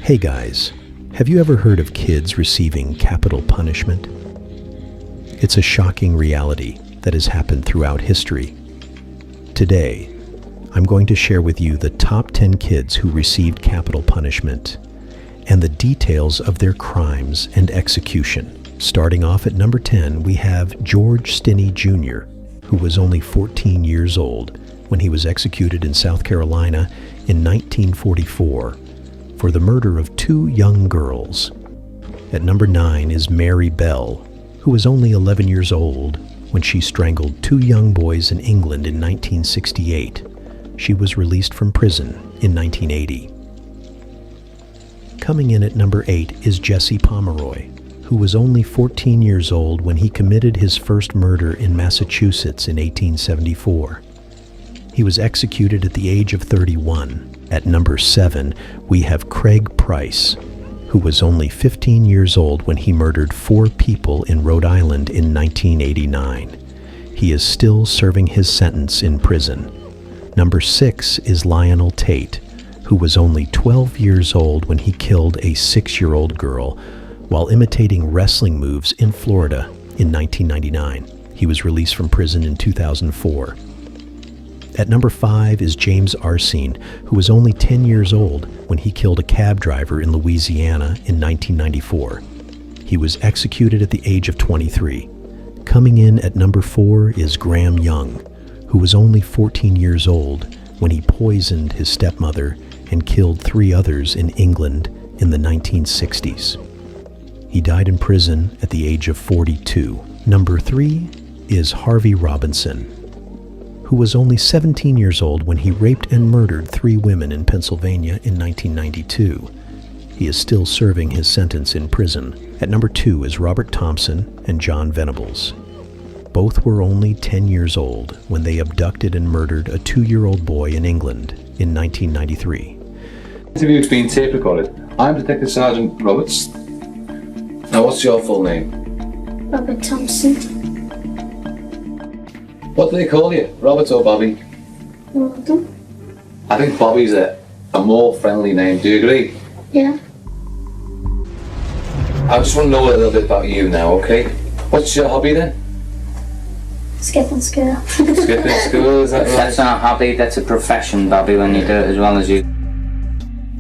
Hey guys, have you ever heard of kids receiving capital punishment? It's a shocking reality that has happened throughout history. Today, I'm going to share with you the top 10 kids who received capital punishment and the details of their crimes and execution. Starting off at number 10, we have George Stinney Jr., who was only 14 years old when he was executed in South Carolina in 1944 for the murder of two young girls. At number 9 is Mary Bell, who was only 11 years old when she strangled two young boys in England in 1968. She was released from prison in 1980. Coming in at number 8 is Jesse Pomeroy, who was only 14 years old when he committed his first murder in Massachusetts in 1874. He was executed at the age of 31. At number 7, we have Craig Price, who was only 15 years old when he murdered 4 people in Rhode Island in 1989. He is still serving his sentence in prison. Number 6 is Lionel Tate, who was only 12 years old when he killed a 6-year-old girl while imitating wrestling moves in Florida in 1999. He was released from prison in 2004. At number 5 is James Arsene, who was only 10 years old when he killed a cab driver in Louisiana in 1994. He was executed at the age of 23. Coming in at number 4 is Graham Young, who was only 14 years old when he poisoned his stepmother and killed 3 others in England in the 1960s. He died in prison at the age of 42. Number 3 is Harvey Robinson, who was only 17 years old when he raped and murdered 3 women in Pennsylvania in 1992. He is still serving his sentence in prison. At number 2 is Robert Thompson and John Venables. Both were only 10 years old when they abducted and murdered a 2-year-old boy in England in 1993. Interview's been tape recorded. I'm Detective Sergeant Roberts. Now, what's your full name? Robert Thompson. What do they call you, Robert or Bobby? Robert. I think Bobby's a more friendly name. Do you agree? Yeah. I just want to know a little bit about you now, okay? What's your hobby then? Skipping school. Skipping school, is that right? That's not a hobby, that's a profession, Bobby, when you do it as well as you.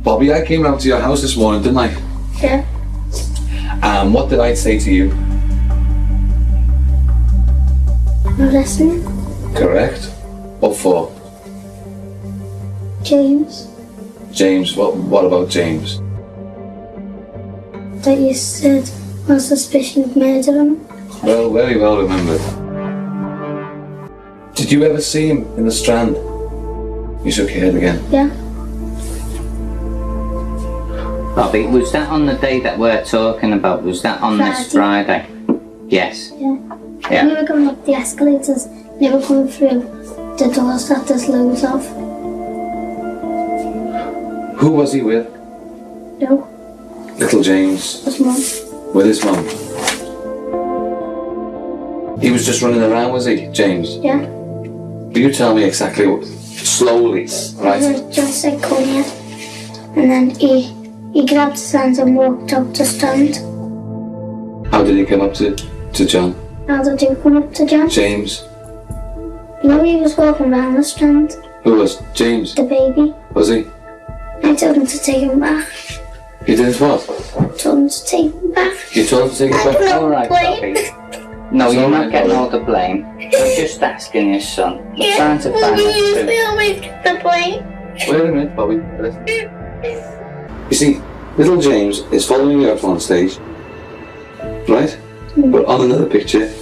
Bobby, I came round to your house this morning, didn't I? Yeah. What did I say to you? I'm listening. Correct. What for? James. James, what about James? That you said on suspicion of murdering him. Well, very well remembered. Did you ever see him in the Strand? You shook your head again. Yeah. Bobby, was that on the day that we're talking about? Was that on this Friday? Yes. Yeah. Yeah. We were going up the escalators. They were coming through the doors that there's loads of. Who was he with? No. Little James. His mum. With his mum. He was just running around, was he, James? Yeah. Will you tell me exactly what, slowly, right? Just said come here. And then he grabbed his hands and walked up to stand. How did he come up to John? How did you come up to John? James. No, he was walking around the strand. Who was? James? The baby. Was he? I told him to take him back. You did what? Told him to take him back. You told him to take it back? No, Alright, blame. Bobby. No, you're not getting all the blame. I'm just asking your son. I'm trying to find the truth. always get the blame. Wait a minute, Bobby. You see, little James is following you up on stage, right? But on another picture,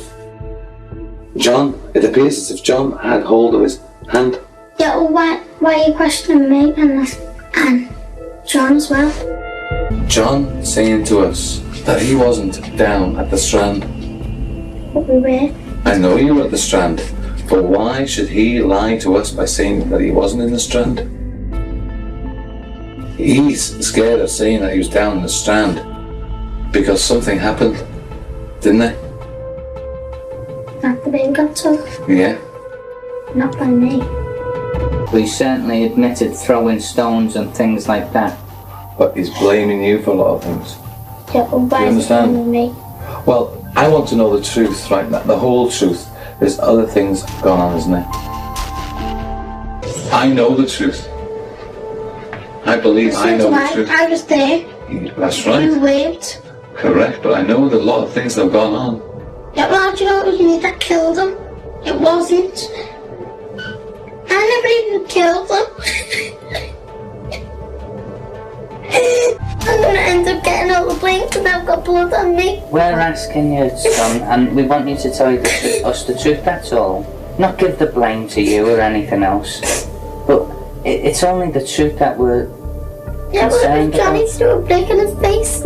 John, it appears as if John had hold of his hand. Yeah, well, why are you questioning me and John as well? John saying to us that he wasn't down at the Strand. But we were. I know you were at the Strand, but why should he lie to us by saying that he wasn't in the Strand? He's scared of saying that he was down in the Strand because something happened, didn't it? That the baby got took. Yeah. Not by me. We certainly admitted throwing stones and things like that. but he's blaming you for a lot of things. Yeah, but why is it understand? blaming me? Well, I want to know the truth, right? The whole truth. There's other things going on, isn't there? I know the truth. I believe I know the truth. I was there. That's You right. waved. Correct, but I know that a lot of things that have gone on. Yeah, well, do you know it was me that killed him? It wasn't. I never even killed him. I'm gonna end up getting all the blame because I've got blood on me. We're asking you, son, and we want you to tell us the truth, that's all. Not give the blame to you or anything else. But it's only the truth that we're Yeah, but concerned if Johnny about. threw a brick in his face.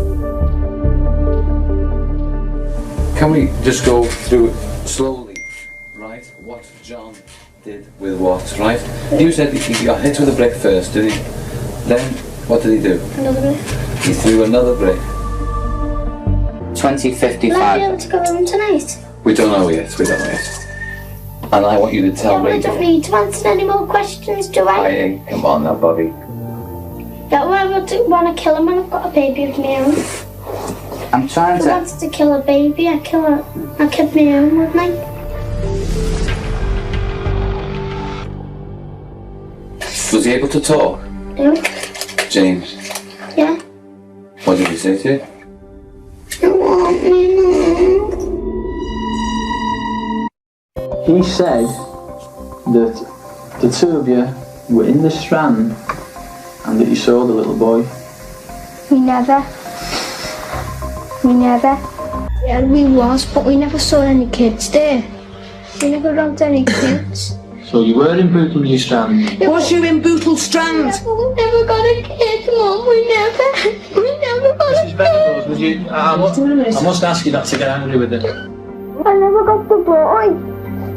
Can we just go through it slowly, right? What John did with what, right? You said he got hit with a brick first, did he? Then, what did he do? Another brick. He threw another brick. Will I be 2055. able to go home tonight? We don't know yet, And I want you to Yeah, tell but I Rachel. don't need to answer any more questions, do I? Hey, come on now, Bobby. Yeah, well, I want to kill him when I've got a baby of my own. I'm trying If I to. wanted to kill a baby, I'd kill my own, wouldn't I? Was he able to talk? No? James, Yeah? what did he say to you? I want me now. He said that the two of you were in the Strand and that you saw the little boy. We never. Yeah, we was, but we never saw any kids there. We never robbed any kids. So you were in Bootle New Strand. Was you in Bootle Strand? We never got a kid, Mum. We never got a Mrs. kid. Venables, would you? I must ask you not to get angry with it. I never got the boy. I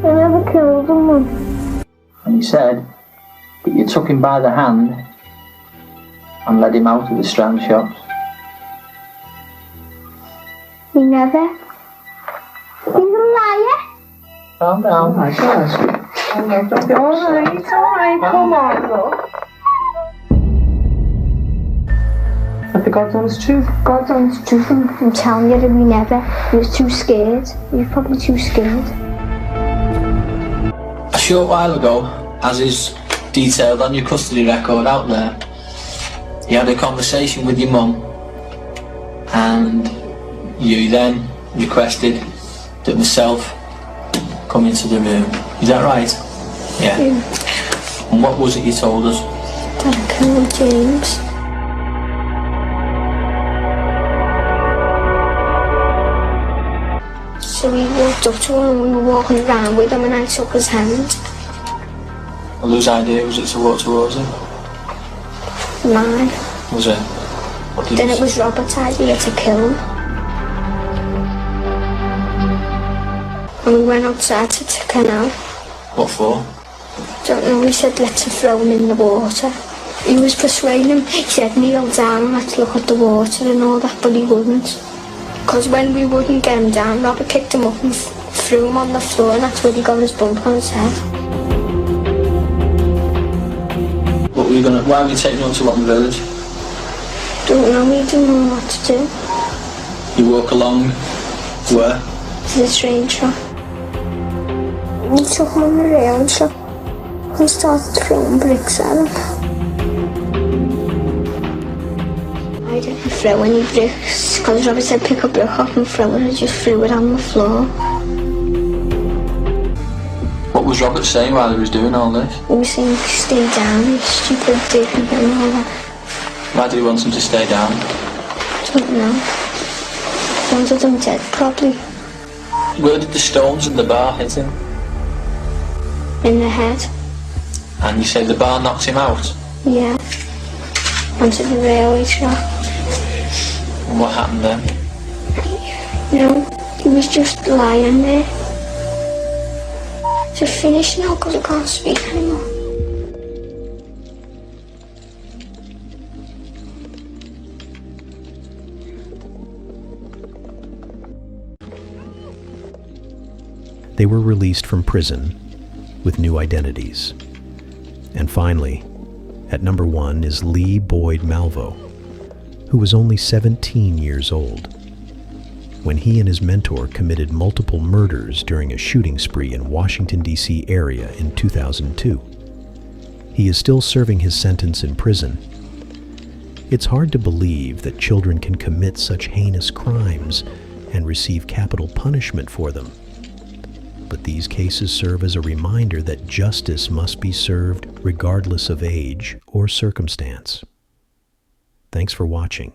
never killed him, Mum. And he said that you took him by the hand and led him out of the Strand shops. We never. He's a liar. Calm down. All right, come on, look. But the God's honest truth. God's honest truth, I'm telling you that we never. He was too scared. He was probably too scared. A short while ago, as is detailed on your custody record out there, you had a conversation with your mum and you then requested that myself come into the room. Is that right? Yeah. And what was it you told us? That I killed James. So we walked up to him and we were walking around with him and I took his hand. And whose idea was it to walk towards him? Mine. Was it? What did Then you it was Robert's idea to kill him. And we went outside to the canal. What for? Don't know, he said let's throw him in the water. He was persuading him, he said kneel down and let's look at the water and all that, but he wouldn't. Because when we wouldn't get him down, Robert kicked him up and threw him on the floor and that's where he got his bump on his head. What were you gonna? Why were you taking him up to Lotton Village? Don't know, we didn't know what to do. You walk along where? To the train track. We took him on the rail shop and started throwing bricks at him. I didn't throw any bricks because Robert said pick a brick up and throw it. I just threw it on the floor. What was Robert saying while he was doing all this? He was saying stay down, you stupid dick and all that. Why did he want him to stay down? Don't know. Wanted him dead probably. Where did the stones in the bar hit him? In the head. And you say the bar knocked him out? Yeah. Onto the railway track. And what happened then? No, he was just lying there. So finish now because I can't speak anymore. They were released from prison with new identities. And finally, at number 1 is Lee Boyd Malvo, who was only 17 years old when he and his mentor committed multiple murders during a shooting spree in Washington, D.C. area in 2002. He is still serving his sentence in prison. It's hard to believe that children can commit such heinous crimes and receive capital punishment for them. But these cases serve as a reminder that justice must be served regardless of age or circumstance. Thanks for watching.